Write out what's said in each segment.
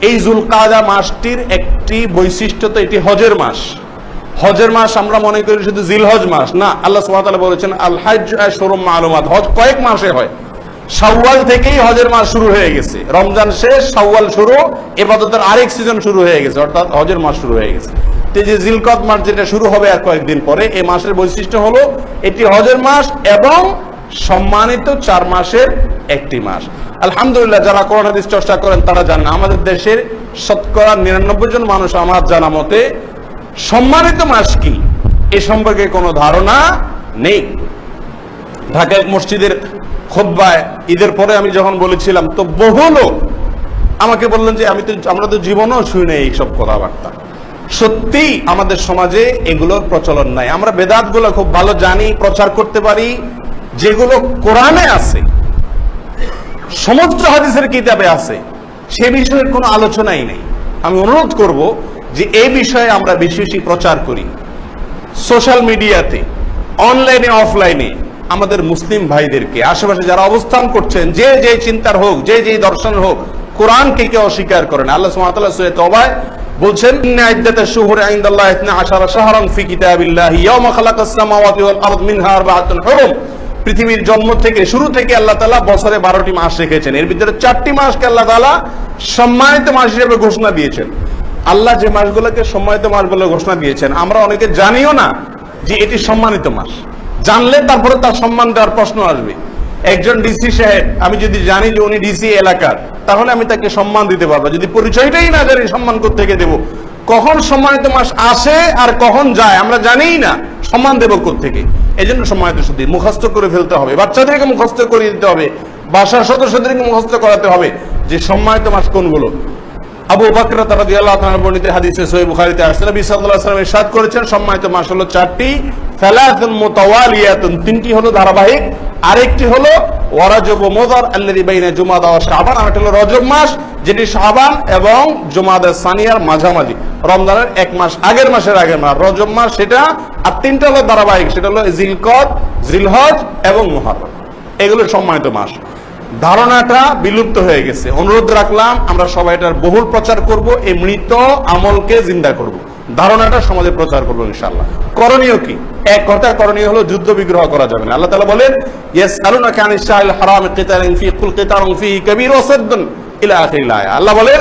এই যুলকাদা মাসটির একটি বৈশিষ্ট্য তো এটি হজের মাস। হজের মাস আমরা মনে করি শুধু জিলহজ মাস, না। আল্লাহ সুবহানাহু ওয়া তাআলা বলেছেন আল হজ্জ আশহুরুম মালুমাত, হজ কয়েক মাসে হয়। শাওয়াল থেকেই হজের মাস শুরু হয়ে গেছে, রমজান শেষ, শাওয়াল শুরু, ইবাদতের আরেক সিজন শুরু হয়ে গেছে, অর্থাৎ হজের মাস শুরু হয়ে গেছে। তো যে জিলকদ মাস যেটা শুরু হবে আর কয়েকদিন পরে, এই মাসের বৈশিষ্ট্য হলো এটি হজের মাস এবং সম্মানিত 4 মাসের একটি মাস। আলহামদুলিল্লাহ, যারা কোরআন হাদিস চর্চা করেন তারা জানেন আমাদের দেশের শতকরা 99 জন মানুষ আমার জানা মতে সম্মানিত মাস কি এ সম্পর্কে কোনো ধারণা নেই। ঢাকা মসজিদের খুতবায় ঈদের পরে আমি যখন বলেছিলাম, তো বহু লোক আমাকে বললেন যে আমরা তো জীবনেও শুনি না এইসব কথাবার্তা। সত্যি আমাদের সমাজে এগুলোর প্রচলন নাই। আমরা বেদাত গুলো খুব ভালো জানি, প্রচার করতে পারি, যেগুলো কোরআনে আছে, সমস্ত হাদিসের কিতাবে আছে, সে বিষয়ের কোনো আলোচনাই নেই। আমি অনুরোধ করব যে এই বিষয়ে আমরা বেশি বেশি প্রচার করি, সোশ্যাল মিডিয়াতে, অনলাইনে, অফলাইনে। আমাদের মুসলিম ভাইদেরকে, আশেপাশে যারা অবস্থান করছেন, যে যে চিন্তার হোক, যে যে দর্শন হোক, কোরআনকে কেউ অস্বীকার করেন। আল্লাহ সুবহানাহু ওয়া তাআলা সূরা তাওবায় বলছেন, ইন্না ইদ্দাতাশ শুহুরি ইনদাল্লাহি 12 শাহরান ফি কিতাবিল্লাহি ইয়াওমা খালাকাস সামাওয়াতি ওয়াল আরদ মিনহা আরবাআতুন হুরুম। পৃথিবীর জন্ম থেকে, শুরু থেকে আল্লাহ তাআলা বছরে 12টি মাস রেখেছেন। এর ভিতরে 4টি মাসকে আল্লাহ তাআলা সম্মানিত মাস হিসেবে ঘোষণা দিয়েছেন। আল্লাহ যে মাসগুলোকে সম্মানিত মাস বলে ঘোষণা দিয়েছেন, আমরা অনেকে জানিও না যে এটি সম্মানিত মাস। জানলে তারপরে তার সম্মান দেওয়ার প্রশ্ন আসবে। একজন ডিসি সাহেব, আমি যদি জানি যে উনি ডিসি এলাকার, তাহলে আমি তাকে সম্মান দিতে পারবো। যদি পরিচয়টাই না জানি, সম্মান করতে থেকে দেবো? কখন সম্মানিত মাস আসে আর কখন যায় আমরা জানিই না, সম্মান দেবো কোত্থেকে? এই জন্য সম্মানিত শুধু মুখস্থ করে ফেলতে হবে, বাচ্চাদেরকে মুখস্থ করে দিতে হবে, বাসার সদস্যদেরকে মুখস্থ করাতে হবে যে সম্মানিত মাস কোনগুলো। আবু বকর রাদিয়াল্লাহু তাআলা বর্ণিত হাদিসে সহিহ বুখারীতে আসছে, নবী সাল্লাল্লাহু আলাইহি ওয়াসাল্লাম ইরশাদ করেছেন, সম্মানিত মাস হলো 4টি, সালাতুন মুতাওয়ালিয়াতুন, 3টি হলো ধারাবাহিক, আরেকটি হলো ওয়ারাজব ও মুদার আল্লাযী বাইনা জুমাদা ওয়া শাবান, আর একটা হলো রজব মাস, যেটি শাবান এবং জুমাদা সানিয়ার মাঝামাঝি, রমজানের 1 মাস আগের মাসের আগের মাস রজব মাস সেটা। আর 3টা হলো ধারাবাহিক, সেটা হলো জিলকদ, জিলহজ এবং মুহররম। এগুলো সম্মানিত মাস। ধারণাটা বিলুপ্ত হয়ে গেছে। অনুরোধ রাখলাম আমরা সবাই এটার বহুল প্রচার করব, এই মৃত আমলকে জিন্দা করব, ধারণাটা সমাজে প্রচার করবো ইনশাআল্লাহ। করণীয় কি? এক কথা, করণীয় হলো যুদ্ধ বিগ্রহ করা যাবে না। আল্লাহ তাআলা বলেন, ইয়াসআলুনাকা আনিশ শাহরিল হারাম কিতালিন ফি কুল কিতালুন ফিহি কাবীর ওয়া সাদ্দুন ইলা আখিরিল আয়াত। আল্লাহ বলেন,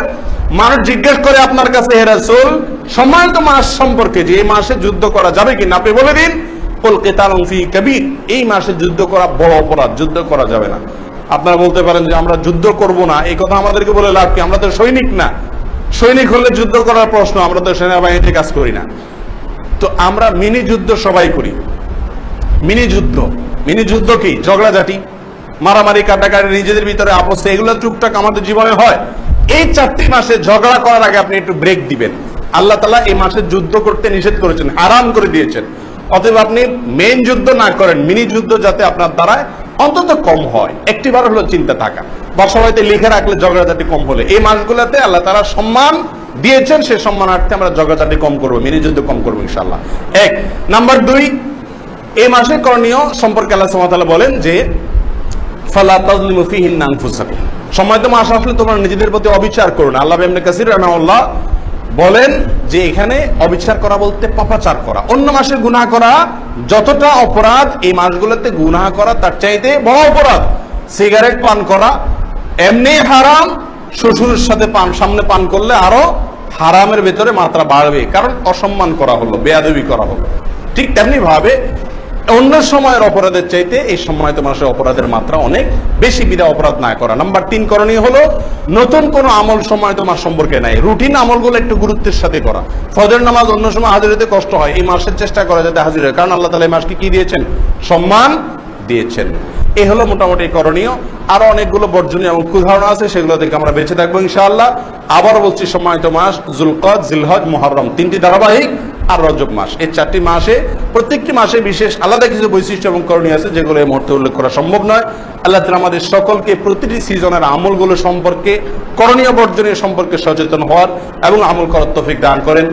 মানুষ জিজ্ঞেস করে আপনার কাছে, হে রাসূল, সম্মানিত মাস সম্পর্কে, যে এই মাসে যুদ্ধ করা যাবে কিনা, আপনি বলে দিন কুল কিতালুন ফিহি কাবীর, এই মাসে যুদ্ধ করা বড় অপরাধ, যুদ্ধ করা যাবে না। আপনারা বলতে পারেন যে আমরা যুদ্ধ করব না, এই কথা আমাদেরকে বলে লাভ কি? আমরা তো সৈনিক না। সৈনিক হলে যুদ্ধ করার প্রশ্ন, আমরা তো সেনাবাহিনীতে কাজ করি না। তো আমরা মিনি যুদ্ধ সবাই করি। মিনি যুদ্ধ কি? ঝগড়াঝাটি, মারামারি, কাটাকাটি, নিজেদের ভিতরে আপোষ, এগুলো টুকটাক আমাদের জীবনে হয়। এই 4টি মাসে ঝগড়া করার আগে আপনি একটু ব্রেক দিবেন। আল্লাহ তাআলা এই মাসে যুদ্ধ করতে নিষেধ করেছেন, হারাম করে দিয়েছেন। অতএব আপনি মেইন যুদ্ধ না করেন, মিনি যুদ্ধ যাতে আপনার দ্বারায় অন্তত কম হয়। একটিবার হলো চিন্তা থাকা, বা সবাইতে লিখে রাখলে ঝগড়াঝাটি কম হলে। এই মাসগুলোতে আল্লাহ তাআলা সম্মান দিয়েছেন, সে সম্মানার্থে আমরা ঝগড়াঝাটি কম করবো, মিনি যুদ্ধ কম করবো ইনশাআল্লাহ। 1 নাম্বার 2, এই মাসে করণীয় সম্পর্কে আল্লাহ সুবহানাহু ওয়া তাআলা বলেন যে ফালা তাজলিমু ফীহিন্না আনফুসাকুম, সম্মানিত মাস আসলে তোমরা নিজেদের প্রতি অবিচার করো না। আল্লাহ ইবনে কাসির রাহিমাহুল্লাহ বলেন যে এখানে অবিচার করা বলতে পাপাচার করা। অন্য মাসে গুনাহ করা যতটা অপরাধ, এই মাসগুলোতে গুনাহ করা তার চাইতে বড় অপরাধ। সিগারেট পান করা এমনি হারাম, শ্বশুরের সাথে সামনে পান করলে আরো হারামের ভেতরে মাত্রা বাড়বে, কারণ অসম্মান করা হলো, বেয়াদবি করা হলো। ঠিক তেমনি ভাবে অন্য সময়ের অপরাধের চাইতে এই সম্মানিত মাসের অপরাধের মাত্রা অনেক বেশি। বিধা অপরাধ না করা। নাম্বার 3, করণীয় হলো নতুন কোন আমল সম্মানিত মাস সম্পর্কে নাই, রুটিন আমলগুলো একটু গুরুত্বের সাথে করা। ফজর নামাজ অন্য সময় হাজির হতে কষ্ট হয়, এই মাসের চেষ্টা করা যাতে হাজির হয়, কারণ আল্লাহ তাআলা এই মাসকে কি দিয়েছেন? সম্মান দিয়েছেন। এই হলো মোটামুটি করণীয়। আরো অনেকগুলো বর্জনীয় এবং কুধারণা আছে, সেগুলো থেকে আমরা বেঁচে থাকবো ইনশাআল্লাহ। আবার বলছি, সম্মানিত মাস যুলকদ, জিলহজ, মুহররম, 3টি ধারাবাহিক, আর রজব মাস। এই 4টি মাসে প্রত্যেকটি মাসে বিশেষ আলাদা কিছু বৈশিষ্ট্য এবং করণীয় আছে, যেগুলো এই মুহূর্তে উল্লেখ করা সম্ভব নয়। আল্লাহ তাআলা আমাদের সকলকে প্রতিটি সিজনের আমলগুলো সম্পর্কে, করণীয় বর্জনীয় সম্পর্কে সচেতন হওয়ার এবং আমল করার তৌফিক দান করেন।